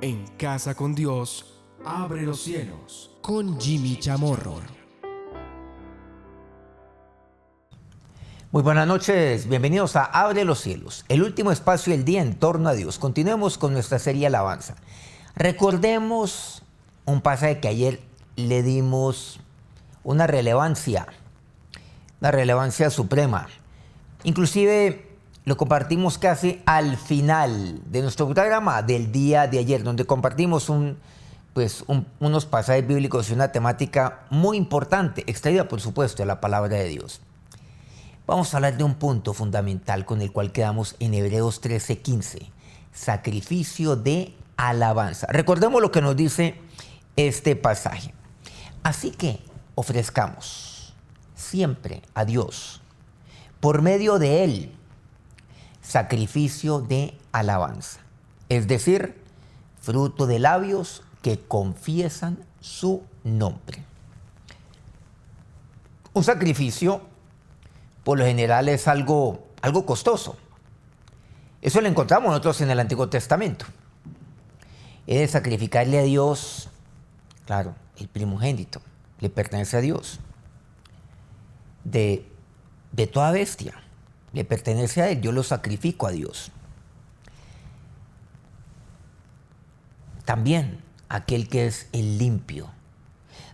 En Casa con Dios, abre los cielos. Con Jimmy Chamorro. Muy buenas noches, bienvenidos a Abre los Cielos, el último espacio del día en torno a Dios. Continuemos con nuestra serie Alabanza. Recordemos un pasaje que ayer le dimos una relevancia suprema. Inclusive lo compartimos casi al final de nuestro programa del día de ayer, donde compartimos unos pasajes bíblicos y una temática muy importante, extraída por supuesto de la palabra de Dios. Vamos a hablar de un punto fundamental con el cual quedamos en Hebreos 13:15, sacrificio de alabanza. Recordemos lo que nos dice este pasaje. Así que ofrezcamos siempre a Dios, por medio de Él, sacrificio de alabanza, es decir, fruto de labios que confiesan su nombre. Un sacrificio, por lo general, es algo costoso. Eso lo encontramos nosotros en el Antiguo Testamento. Es de sacrificarle a Dios, claro, el primogénito, le pertenece a Dios. De toda bestia, le pertenece a Él, yo lo sacrifico a Dios. También aquel que es el limpio,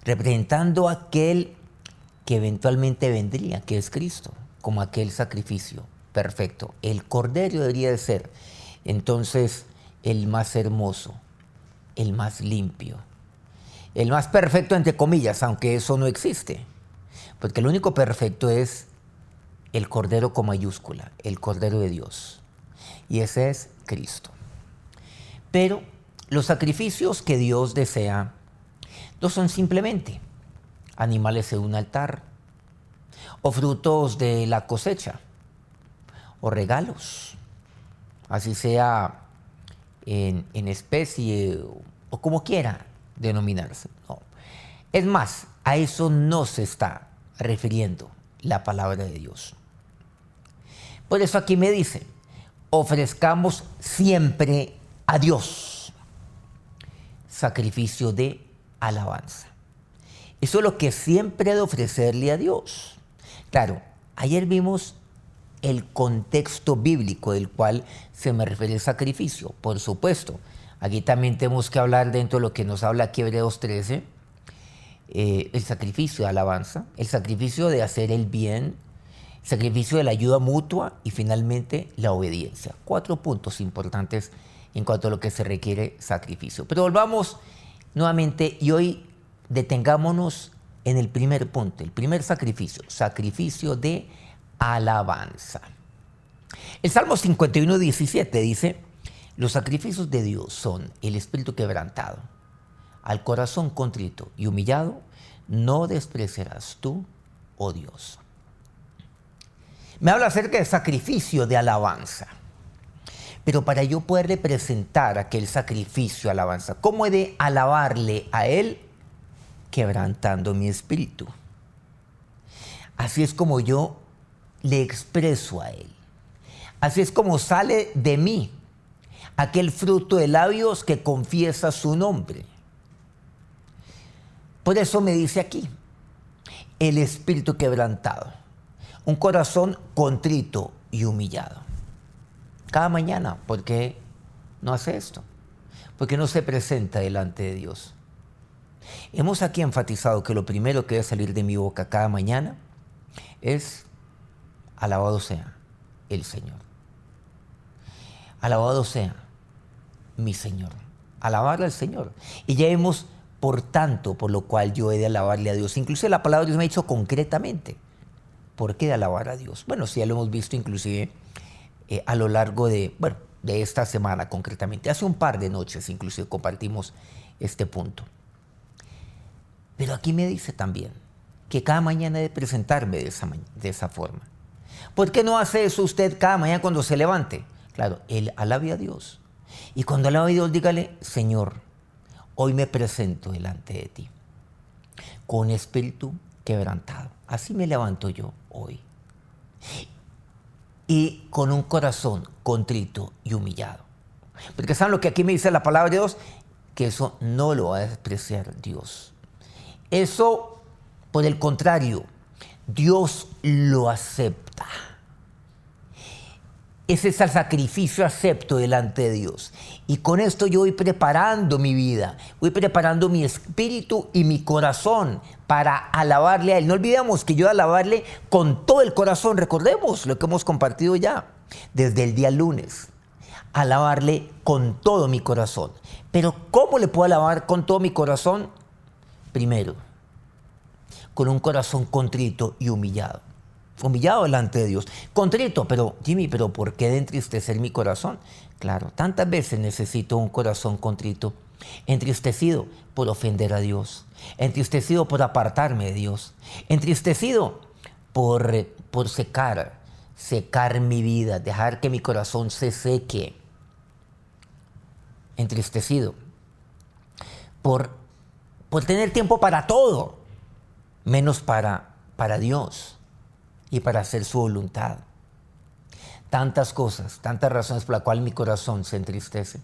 representando a aquel que eventualmente vendría, que es Cristo, como aquel sacrificio perfecto. El Cordero debería de ser, entonces, el más hermoso, el más limpio, el más perfecto, entre comillas, aunque eso no existe, porque el único perfecto es el Cordero con mayúscula, el Cordero de Dios. Y ese es Cristo. Pero los sacrificios que Dios desea no son simplemente animales en un altar, o frutos de la cosecha, o regalos, así sea en especie o como quiera denominarse. No. Es más, a eso no se está refiriendo la palabra de Dios. Por eso aquí me dice, ofrezcamos siempre a Dios sacrificio de alabanza. Eso es lo que siempre he de ofrecerle a Dios. Claro, ayer vimos el contexto bíblico del cual se me refiere el sacrificio. Por supuesto, aquí también tenemos que hablar dentro de lo que nos habla aquí Hebreos 13, el sacrificio de alabanza, el sacrificio de hacer el bien, el sacrificio de la ayuda mutua y finalmente la obediencia. 4 puntos importantes en cuanto a lo que se requiere sacrificio. Pero volvamos nuevamente y hoy detengámonos en el primer punto, el primer sacrificio, sacrificio de alabanza. El Salmo 51:17 dice, los sacrificios de Dios son el espíritu quebrantado, al corazón contrito y humillado, no despreciarás tú, oh Dios. Me habla acerca del sacrificio de alabanza. Pero para yo poder representar aquel sacrificio de alabanza, ¿cómo he de alabarle a Él? Quebrantando mi espíritu. Así es como yo le expreso a Él. Así es como sale de mí aquel fruto de labios que confiesa su nombre. Por eso me dice aquí, el espíritu quebrantado, un corazón contrito y humillado. Cada mañana, ¿por qué no hace esto? ¿Por qué no se presenta delante de Dios? Hemos aquí enfatizado que lo primero que debe salir de mi boca cada mañana es alabado sea el Señor. Alabado sea mi Señor. Alabarle al Señor. Y ya vemos, por tanto, por lo cual yo he de alabarle a Dios. Inclusive la palabra de Dios me ha dicho concretamente, ¿por qué de alabar a Dios? Bueno, sí, ya lo hemos visto inclusive a lo largo de esta semana concretamente. Hace un par de noches inclusive compartimos este punto. Pero aquí me dice también que cada mañana he de presentarme de esa forma. ¿Por qué no hace eso usted cada mañana cuando se levante? Claro, él alabe a Dios. Y cuando alabe a Dios, dígale, Señor, hoy me presento delante de ti con espíritu quebrantado. Así me levanto yo hoy. Y con un corazón contrito y humillado. Porque ¿saben lo que aquí me dice la palabra de Dios? Que eso no lo va a despreciar Dios. Eso, por el contrario, Dios lo acepta. Ese es el sacrificio acepto delante de Dios. Y con esto yo voy preparando mi vida, voy preparando mi espíritu y mi corazón para alabarle a Él. No olvidemos que yo alabarle con todo el corazón. Recordemos lo que hemos compartido ya desde el día lunes. Alabarle con todo mi corazón. Pero ¿cómo le puedo alabar con todo mi corazón? Primero, con un corazón contrito y humillado. Humillado delante de Dios. Contrito, pero Jimmy, ¿pero por qué de entristecer mi corazón? Claro, tantas veces necesito un corazón contrito. Entristecido por ofender a Dios. Entristecido por apartarme de Dios. Entristecido por secar mi vida, dejar que mi corazón se seque. Entristecido por tener tiempo para todo, menos para Dios y para hacer su voluntad. Tantas cosas, tantas razones por las cuales mi corazón se entristece.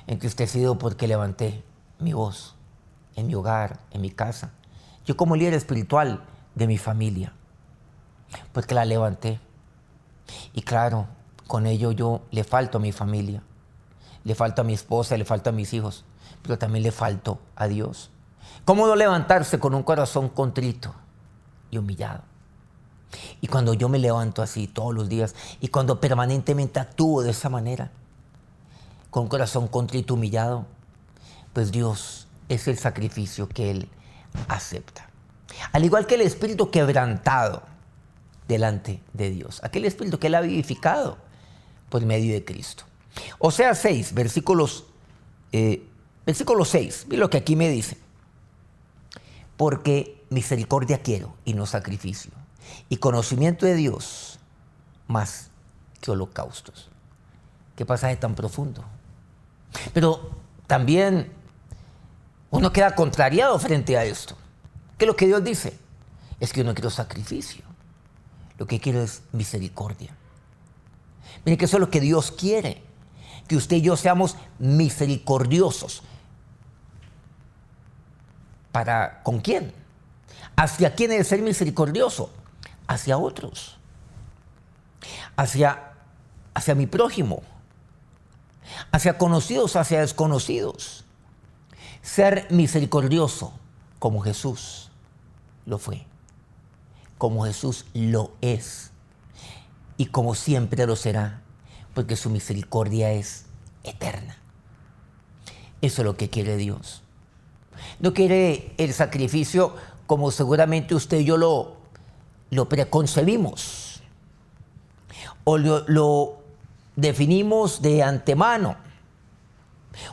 Entristecido porque levanté mi voz en mi hogar, en mi casa. Yo como líder espiritual de mi familia, porque la levanté. Y claro, con ello yo le falto a mi familia, le falto a mi esposa, le falto a mis hijos, pero también le falto a Dios. ¿Cómo no levantarse con un corazón contrito y humillado? Y cuando yo me levanto así todos los días y cuando permanentemente actúo de esa manera, con un corazón contrito y humillado, pues Dios es el sacrificio que Él acepta. Al igual que el espíritu quebrantado delante de Dios, aquel espíritu que Él ha vivificado por medio de Cristo. Oseas 6, versículo 6, mira lo que aquí me dice. Porque misericordia quiero y no sacrificio, y conocimiento de Dios más que holocaustos. Qué pasaje tan profundo. Pero también uno queda contrariado frente a esto. ¿Qué es lo que Dios dice? Es que yo no quiero sacrificio. Lo que quiero es misericordia. Miren que eso es lo que Dios quiere. Que usted y yo seamos misericordiosos. ¿Con quién? ¿Hacia quién es ser misericordioso? Hacia otros. Hacia mi prójimo. Hacia conocidos, hacia desconocidos. Ser misericordioso como Jesús lo fue. Como Jesús lo es. Y como siempre lo será. Porque su misericordia es eterna. Eso es lo que quiere Dios. No quiere el sacrificio como seguramente usted y yo lo preconcebimos o lo definimos de antemano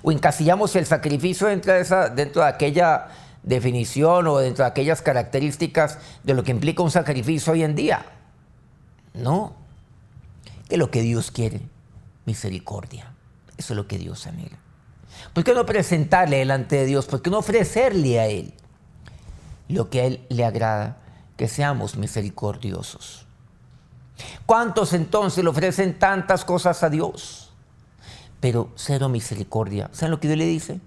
o encasillamos el sacrificio dentro de aquella definición o dentro de aquellas características de lo que implica un sacrificio hoy en día. No, que es lo que Dios quiere, misericordia. Eso es lo que Dios anhela. ¿Por qué no presentarle delante de Dios? ¿Por qué no ofrecerle a Él lo que a Él le agrada? Que seamos misericordiosos. ¿Cuántos entonces le ofrecen tantas cosas a Dios? Pero cero misericordia. ¿Saben lo que Dios le dice?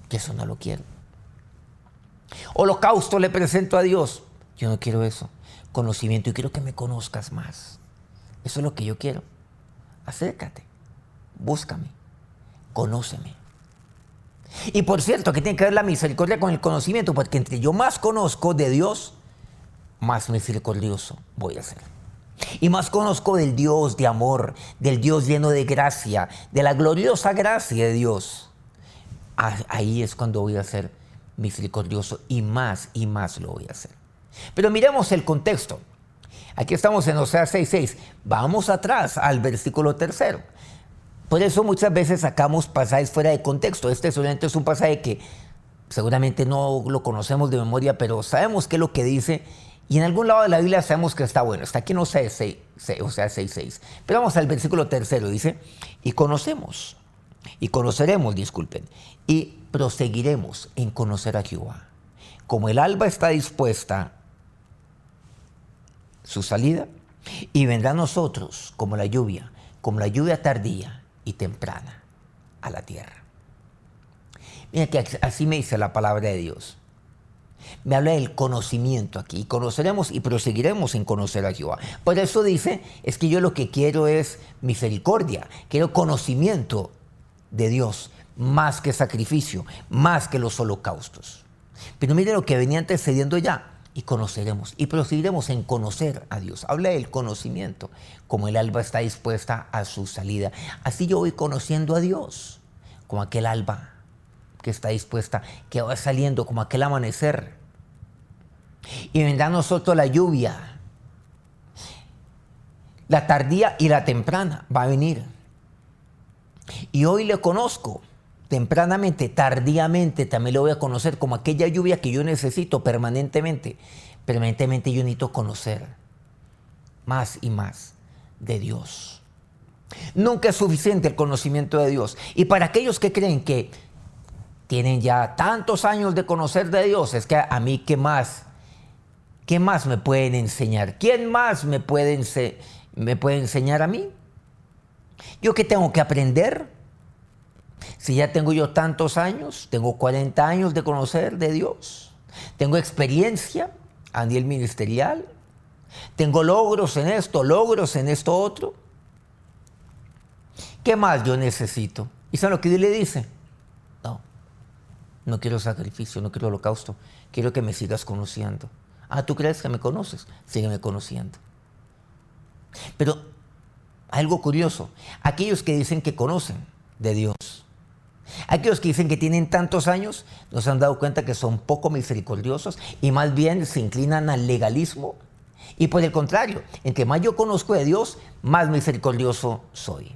Que eso no lo quiero. Holocausto le presento a Dios. Yo no quiero eso. Conocimiento, y quiero que me conozcas más. Eso es lo que yo quiero. Acércate, búscame, conóceme. Y por cierto, que tiene que ver la misericordia con el conocimiento, porque entre yo más conozco de Dios, más misericordioso voy a ser. Y más conozco del Dios de amor, del Dios lleno de gracia, de la gloriosa gracia de Dios. Ahí es cuando voy a ser misericordioso y más lo voy a hacer. Pero miremos el contexto. Aquí estamos en Oseas 6:6. Vamos atrás al versículo 3. Por eso muchas veces sacamos pasajes fuera de contexto. Este solamente es un pasaje que seguramente no lo conocemos de memoria, pero sabemos qué es lo que dice. Y en algún lado de la Biblia sabemos que está bueno. Está aquí en Oseas 6:6. Pero vamos al versículo 3. Dice, y conoceremos, y proseguiremos en conocer a Jehová. Como el alba está dispuesta su salida, y vendrá a nosotros como la lluvia tardía y temprana. a la tierra. Mira que así me dice la palabra de Dios. Me habla del conocimiento aquí. Y conoceremos y proseguiremos en conocer a Jehová. Por eso dice, es que yo lo que quiero es misericordia. Quiero conocimiento de Dios, más que sacrificio, más que los holocaustos. Pero mire lo que venía antecediendo ya. Y conoceremos y proseguiremos en conocer a Dios. Habla del conocimiento. Como el alba está dispuesta a su salida, así yo voy conociendo a Dios. Como aquel alba que está dispuesta, que va saliendo como aquel amanecer. Y vendrá a nosotros la lluvia, la tardía y la temprana va a venir. Y hoy le conozco tempranamente, tardíamente también lo voy a conocer como aquella lluvia que yo necesito permanentemente. Permanentemente yo necesito conocer más y más de Dios. Nunca es suficiente el conocimiento de Dios. Y para aquellos que creen que tienen ya tantos años de conocer de Dios, es que a mí ¿qué más me pueden enseñar? ¿Quién más me puede enseñar a mí? ¿Yo qué tengo que aprender? Si ya tengo yo tantos años, tengo 40 años de conocer de Dios, tengo experiencia a nivel ministerial, tengo logros en esto otro. ¿Qué más yo necesito? ¿Y saben lo que Dios le dice? No quiero sacrificio, no quiero holocausto, quiero que me sigas conociendo. Ah, ¿tú crees que me conoces? Sígueme conociendo. Pero algo curioso, aquellos que dicen que conocen de Dios, aquellos que dicen que tienen tantos años, nos han dado cuenta que son poco misericordiosos y más bien se inclinan al legalismo. Y por el contrario, entre más yo conozco de Dios, más misericordioso soy.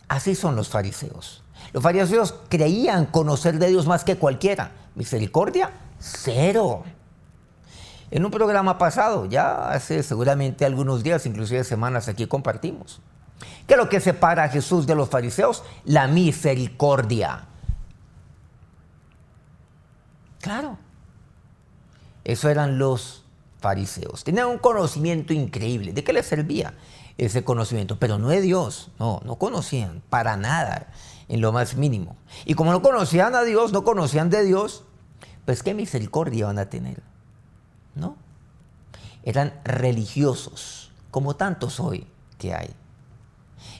Así son los fariseos. Los fariseos creían conocer de Dios más que cualquiera. Misericordia, cero. En un programa pasado, ya hace seguramente algunos días, inclusive semanas, aquí compartimos. ¿Qué es lo que separa a Jesús de los fariseos? La misericordia. Claro. Eso eran los fariseos. Tenían un conocimiento increíble. ¿De qué les servía ese conocimiento? Pero no de Dios. No conocían para nada, en lo más mínimo. Y como no conocían a Dios, no conocían de Dios, pues ¿qué misericordia van a tener? ¿No? Eran religiosos, como tantos hoy que hay.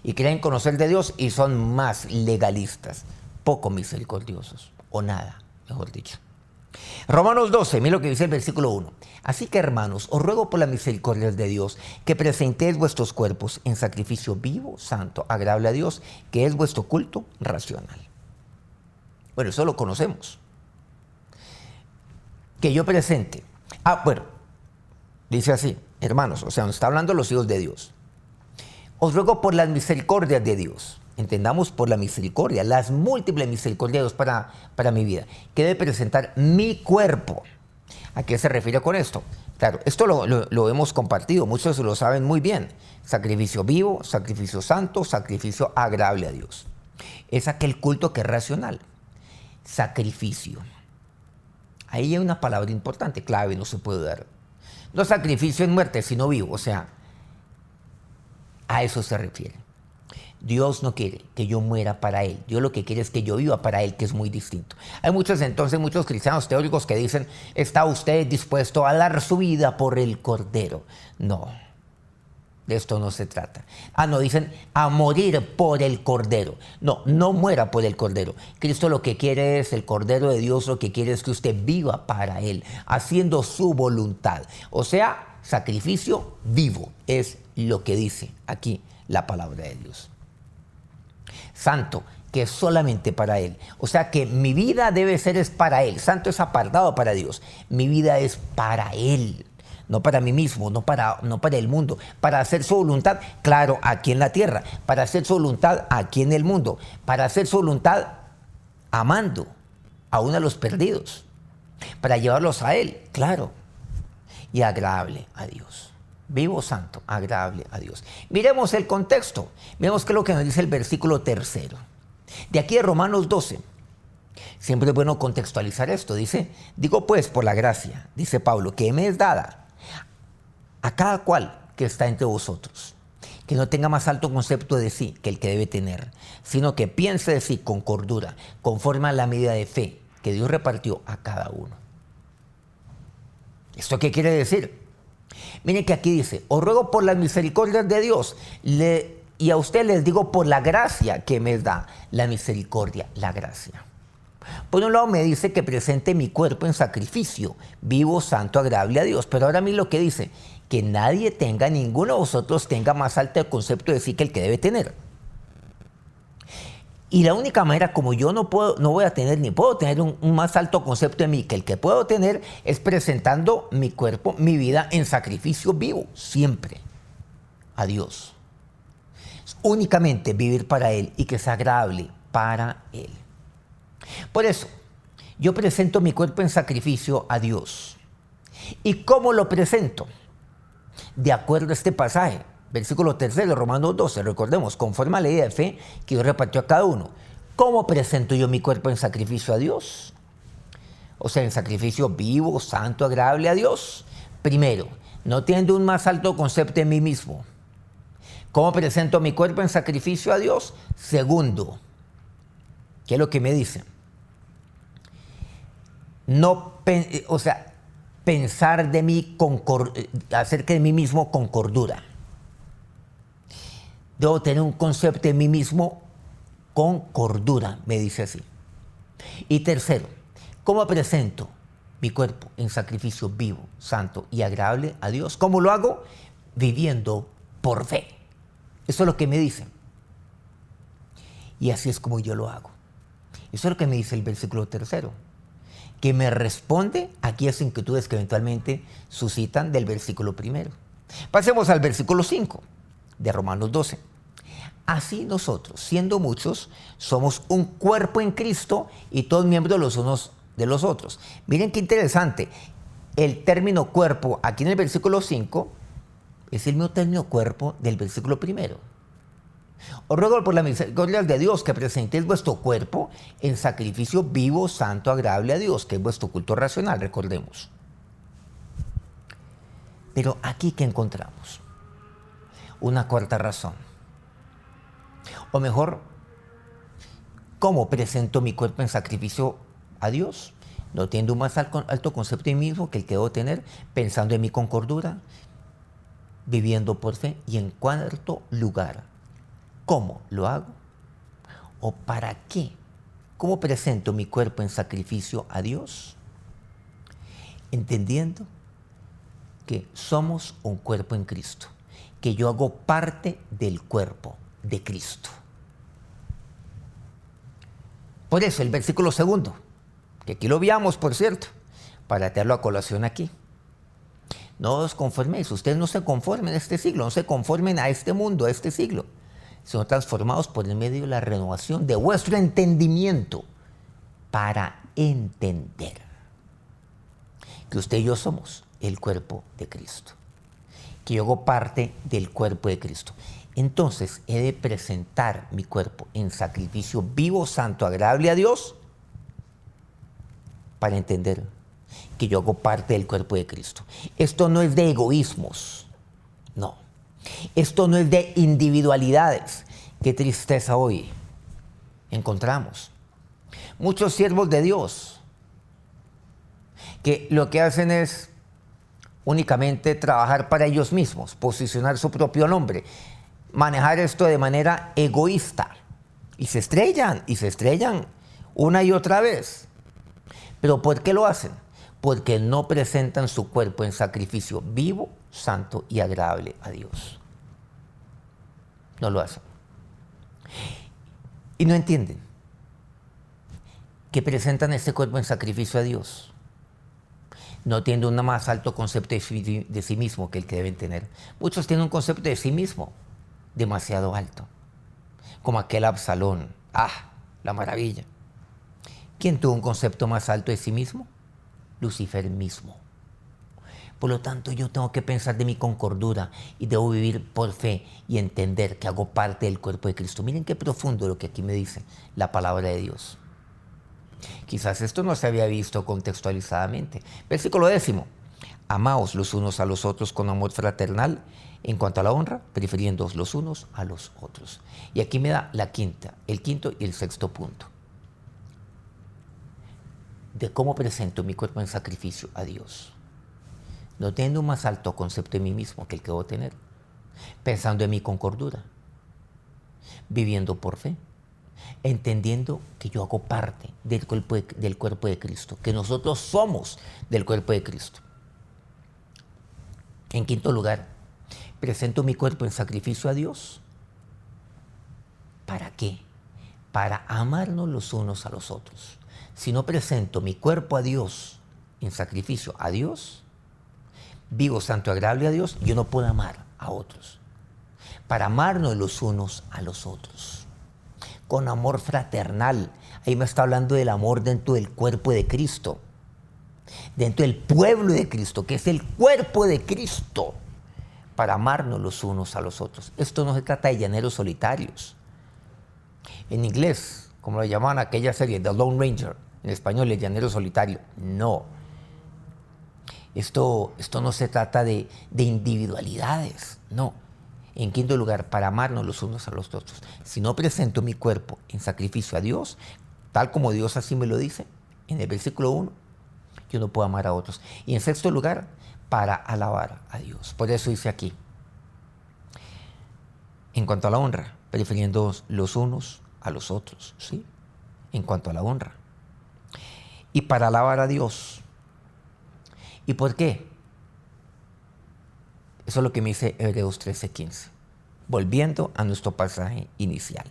Y creen conocer de Dios y son más legalistas, poco misericordiosos, o nada, mejor dicho. Romanos 12, mira lo que dice el versículo 1. Así que, hermanos, os ruego por las misericordias de Dios que presentéis vuestros cuerpos en sacrificio vivo, santo, agradable a Dios, que es vuestro culto racional. Bueno, eso lo conocemos. Que yo presente. Dice así, hermanos, o sea, nos está hablando los hijos de Dios. Os ruego por las misericordias de Dios. Entendamos por la misericordia, las múltiples misericordias de Dios para mi vida, que debe presentar mi cuerpo. ¿A qué se refiere con esto? Claro, esto lo hemos compartido, muchos lo saben muy bien. Sacrificio vivo, sacrificio santo, sacrificio agradable a Dios. Es aquel culto que es racional. Sacrificio. Ahí hay una palabra importante, clave, no se puede dar. No sacrificio en muerte, sino vivo, o sea, a eso se refiere. Dios no quiere que yo muera para Él. Dios lo que quiere es que yo viva para Él, que es muy distinto. Hay muchos cristianos teóricos que dicen, ¿está usted dispuesto a dar su vida por el Cordero? No, de esto no se trata. Dicen, a morir por el Cordero. No muera por el Cordero. Cristo lo que quiere es, el Cordero de Dios lo que quiere es que usted viva para Él, haciendo su voluntad. O sea, sacrificio vivo, es lo que dice aquí la palabra de Dios. Santo, que es solamente para Él. O sea que mi vida debe ser es para Él. Santo es apartado para Dios. Mi vida es para Él. No para mí mismo, no para el mundo. Para hacer su voluntad, claro, aquí en la tierra. Para hacer su voluntad aquí en el mundo. Para hacer su voluntad amando aún a los perdidos. Para llevarlos a Él, claro. Y agradable a Dios. Vivo, santo, agradable a Dios. Miremos el contexto. Miremos qué es lo que nos dice el versículo 3. De aquí de Romanos 12. Siempre es bueno contextualizar esto. Dice, digo pues por la gracia, dice Pablo, que me es dada a cada cual que está entre vosotros, que no tenga más alto concepto de sí que el que debe tener, sino que piense de sí con cordura, conforme a la medida de fe que Dios repartió a cada uno. ¿Esto qué quiere decir? Miren que aquí dice, os ruego por las misericordias de Dios, y a ustedes les digo por la gracia que me da, la misericordia, la gracia. Por un lado me dice que presente mi cuerpo en sacrificio, vivo, santo, agradable a Dios, pero ahora a mí lo que dice, que nadie tenga, ninguno de vosotros tenga más alto el concepto de sí que el que debe tener. Y la única manera como yo no voy a tener ni puedo tener un más alto concepto de mí que el que puedo tener es presentando mi cuerpo, mi vida en sacrificio vivo, siempre, a Dios. Únicamente vivir para Él y que sea agradable para Él. Por eso, yo presento mi cuerpo en sacrificio a Dios. ¿Y cómo lo presento? De acuerdo a este pasaje, versículo 3 de Romanos 12, recordemos, conforme a la ley de fe que Dios repartió a cada uno. ¿Cómo presento yo mi cuerpo en sacrificio a Dios? O sea, en sacrificio vivo, santo, agradable a Dios. Primero, no teniendo un más alto concepto de mí mismo. ¿Cómo presento mi cuerpo en sacrificio a Dios? Segundo, ¿qué es lo que me dice? Pensar de mí acerca de mí mismo con cordura. Debo tener un concepto de mí mismo con cordura, me dice así. Y tercero, ¿cómo presento mi cuerpo en sacrificio vivo, santo y agradable a Dios? ¿Cómo lo hago? Viviendo por fe. Eso es lo que me dice. Y así es como yo lo hago. Eso es lo que me dice el versículo 3, que me responde a aquellas inquietudes que eventualmente suscitan del versículo 1. Pasemos al versículo 5 de Romanos 12. Así nosotros, siendo muchos, somos un cuerpo en Cristo y todos miembros los unos de los otros. Miren qué interesante. El término cuerpo aquí en el versículo 5 es el mismo término cuerpo del versículo 1. Os ruego por la misericordia de Dios que presentéis vuestro cuerpo en sacrificio vivo, santo, agradable a Dios, que es vuestro culto racional, recordemos. Pero aquí, ¿qué encontramos? Una cuarta razón. O mejor, ¿cómo presento mi cuerpo en sacrificio a Dios? No teniendo un más alto concepto de mí mismo que el que debo tener, pensando en mí con cordura, viviendo por fe. Y en cuarto lugar, ¿cómo lo hago? ¿O para qué? ¿Cómo presento mi cuerpo en sacrificio a Dios? Entendiendo que somos un cuerpo en Cristo, que yo hago parte del cuerpo de Cristo. Por eso el versículo 2, que aquí lo veamos, por cierto, para tenerlo a colación aquí. No os conforméis, ustedes no se conformen a este siglo, no se conformen a este mundo, a este siglo, sino transformados por el medio de la renovación de vuestro entendimiento para entender que usted y yo somos el cuerpo de Cristo, que yo hago parte del cuerpo de Cristo. Entonces he de presentar mi cuerpo en sacrificio vivo, santo, agradable a Dios para entender que yo hago parte del cuerpo de Cristo. Esto no es de egoísmos, no. Esto no es de individualidades. Qué tristeza hoy encontramos. Muchos siervos de Dios que lo que hacen es únicamente trabajar para ellos mismos, posicionar su propio nombre, manejar esto de manera egoísta. Y se estrellan una y otra vez. ¿Pero por qué lo hacen? Porque no presentan su cuerpo en sacrificio vivo, santo y agradable a Dios. No lo hacen. Y no entienden que presentan este cuerpo en sacrificio a Dios, no tienen un más alto concepto de sí mismo que el que deben tener. Muchos tienen un concepto de sí mismo demasiado alto, como aquel Absalón. La maravilla. ¿Quién tuvo un concepto más alto de sí mismo? Lucifer mismo. Por lo tanto, yo tengo que pensar de mí con cordura y debo vivir por fe y entender que hago parte del cuerpo de Cristo. Miren qué profundo lo que aquí me dice la palabra de Dios. Quizás esto no se había visto contextualizadamente. Versículo 10. Amaos los unos a los otros con amor fraternal, En cuanto a la honra, prefiriéndoos los unos a los otros. Y aquí me da el quinto y el sexto punto. De cómo presento mi cuerpo en sacrificio a Dios. No teniendo un más alto concepto de mí mismo que el que debo tener. Pensando en mí con cordura. Viviendo por fe. Entendiendo que yo hago parte del cuerpo de Cristo. Que nosotros somos del cuerpo de Cristo. En quinto lugar, presento mi cuerpo en sacrificio a Dios. ¿Para qué? Para amarnos los unos a los otros. Si no presento mi cuerpo a Dios en sacrificio a Dios, vivo santo y agradable a Dios, yo no puedo amar a otros. Para amarnos los unos a los otros. Con amor fraternal. Ahí me está hablando del amor dentro del cuerpo de Cristo. Dentro del pueblo de Cristo, que es el cuerpo de Cristo. Para amarnos los unos a los otros. Esto no se trata de llaneros solitarios. En inglés, como lo llamaban aquella serie, The Lone Ranger, en español, el llanero solitario. No. Esto no se trata de individualidades, no. En quinto lugar, para amarnos los unos a los otros. Si no presento mi cuerpo en sacrificio a Dios, tal como Dios así me lo dice, en el versículo 1, yo no puedo amar a otros. Y en sexto lugar, para alabar a Dios. Por eso dice aquí, en cuanto a la honra, prefiriendo los unos a los otros, ¿sí? En cuanto a la honra. Y para alabar a Dios. ¿Y por qué? Eso es lo que me dice Hebreos 13:15. Volviendo a nuestro pasaje inicial.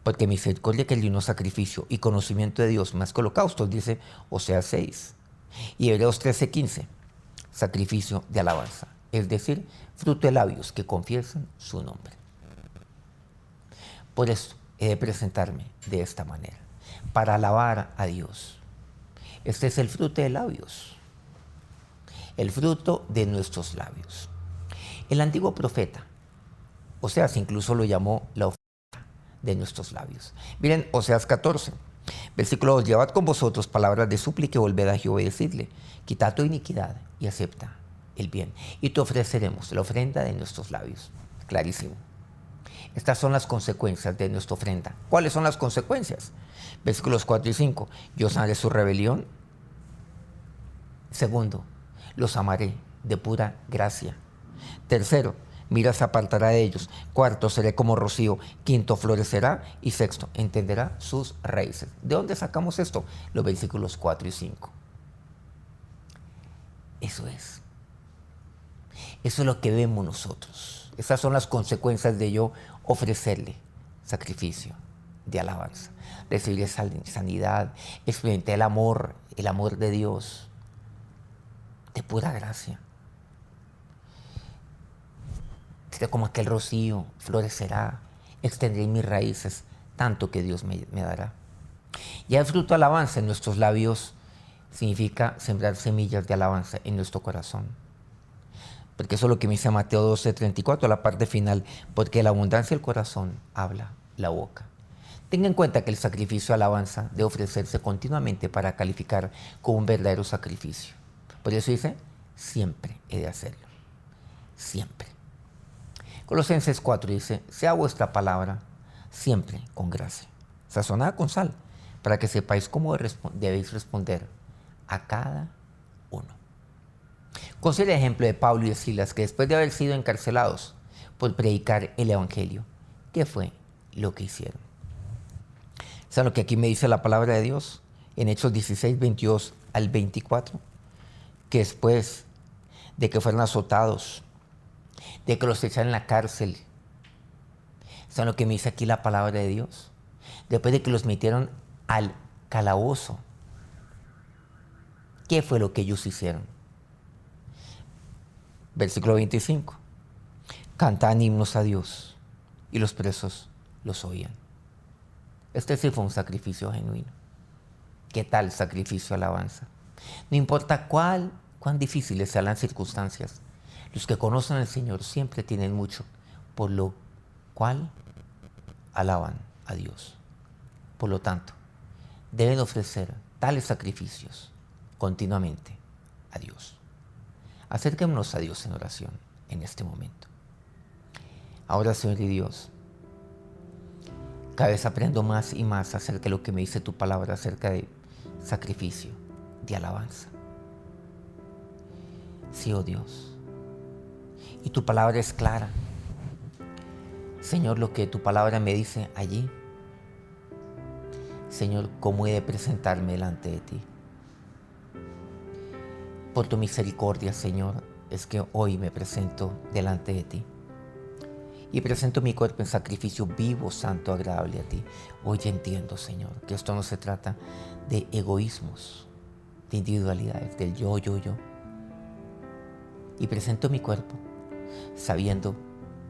Porque misericordia que el digno sacrificio y conocimiento de Dios más que holocaustos, dice Oseas 6. Y Hebreos 13:15. Sacrificio de alabanza. Es decir, fruto de labios que confiesan su nombre. Por eso he de presentarme de esta manera. Para alabar a Dios. Este es el fruto de labios. El fruto de nuestros labios. El antiguo profeta, Oseas incluso lo llamó la ofrenda de nuestros labios. Miren, Oseas 14, versículo 2, llevad con vosotros palabras de súplica y volved a Jehová y decidle, quita tu iniquidad y acepta el bien. Y te ofreceremos la ofrenda de nuestros labios. Clarísimo. Estas son las consecuencias de nuestra ofrenda. ¿Cuáles son las consecuencias? Versículos 4 y 5, yo sanaré su rebelión. Segundo, los amaré de pura gracia. Tercero, mira se apartará de ellos. Cuarto, seré como rocío. Quinto, florecerá. Y sexto, entenderá sus raíces. ¿De dónde sacamos esto? Los versículos 4 y 5. Eso es. Eso es lo que vemos nosotros. Esas son las consecuencias de yo ofrecerle sacrificio de alabanza. Recibir sanidad, experimentar el amor de Dios. De pura gracia. Como aquel rocío, florecerá, extenderé mis raíces, tanto que Dios me dará. Ya el fruto de alabanza en nuestros labios significa sembrar semillas de alabanza en nuestro corazón. Porque eso es lo que me dice Mateo 12:34, la parte final, porque la abundancia del corazón habla la boca. Tenga en cuenta que el sacrificio de alabanza debe ofrecerse continuamente para calificar como un verdadero sacrificio. Por eso dice, siempre he de hacerlo. Siempre. Colosenses 4 dice, sea vuestra palabra siempre con gracia, sazonada con sal, para que sepáis cómo debéis responder a cada uno. Considera el ejemplo de Pablo y de Silas, que después de haber sido encarcelados por predicar el evangelio, ¿qué fue lo que hicieron? ¿Saben lo que aquí me dice la palabra de Dios? En Hechos 16, 22 al 24. Que después de que fueron azotados, de que los echaron en la cárcel, ¿saben lo que me dice aquí la palabra de Dios? Después de que los metieron al calabozo, ¿qué fue lo que ellos hicieron? Versículo 25. Cantaban himnos a Dios y los presos los oían. Este sí fue un sacrificio genuino. ¿Qué tal sacrificio alabanza? No importa cuán difíciles sean las circunstancias, los que conocen al Señor siempre tienen mucho, por lo cual alaban a Dios. Por lo tanto, deben ofrecer tales sacrificios continuamente a Dios. Acerquémonos a Dios en oración. en este momento. Ahora, Señor y Dios, cada vez aprendo más y más acerca de lo que me dice tu palabra, acerca de sacrificio, de alabanza. Sí, oh Dios. Y tu palabra es clara. Señor, lo que tu palabra me dice allí. Señor, ¿cómo he de presentarme delante de ti? Por tu misericordia, Señor, es que hoy me presento delante de ti. Y presento mi cuerpo en sacrificio vivo, santo, agradable a ti. Hoy entiendo, Señor, que esto no se trata de egoísmos, de individualidades, del yo. Y presento mi cuerpo sabiendo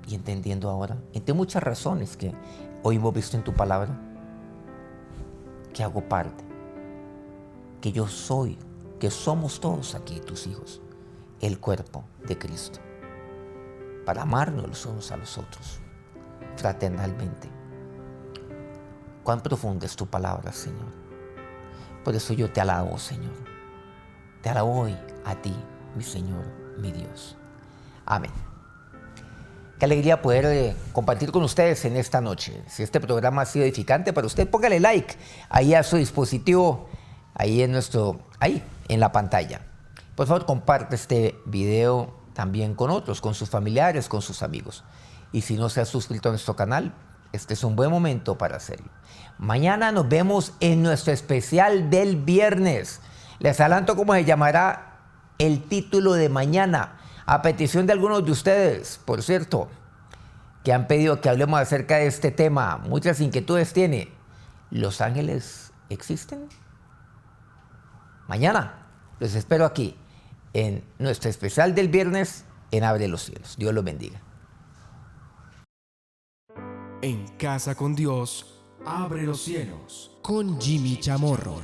y entendiendo ahora, entre muchas razones que hoy hemos visto en tu palabra, que hago parte, que yo soy, que somos todos aquí tus hijos, el cuerpo de Cristo, para amarnos los unos a los otros, fraternalmente. Cuán profunda es tu palabra, Señor. Por eso yo te alabo, Señor. Te alabo hoy a ti, mi Señor, mi Dios. Amén. Qué alegría poder compartir con ustedes en esta noche. Si este programa ha sido edificante para usted, póngale like ahí a su dispositivo, ahí en la pantalla. Por favor, comparte este video también con otros, con sus familiares, con sus amigos. Y si no se ha suscrito a nuestro canal, este es un buen momento para hacerlo. Mañana nos vemos en nuestro especial del viernes. Les adelanto cómo se llamará el título de mañana, a petición de algunos de ustedes, por cierto, que han pedido que hablemos acerca de este tema. Muchas inquietudes tiene. ¿Los ángeles existen? Mañana los espero aquí en nuestro especial del viernes en Abre los Cielos. Dios los bendiga. En Casa con Dios, abre los cielos. Con Jimmy Chamorro.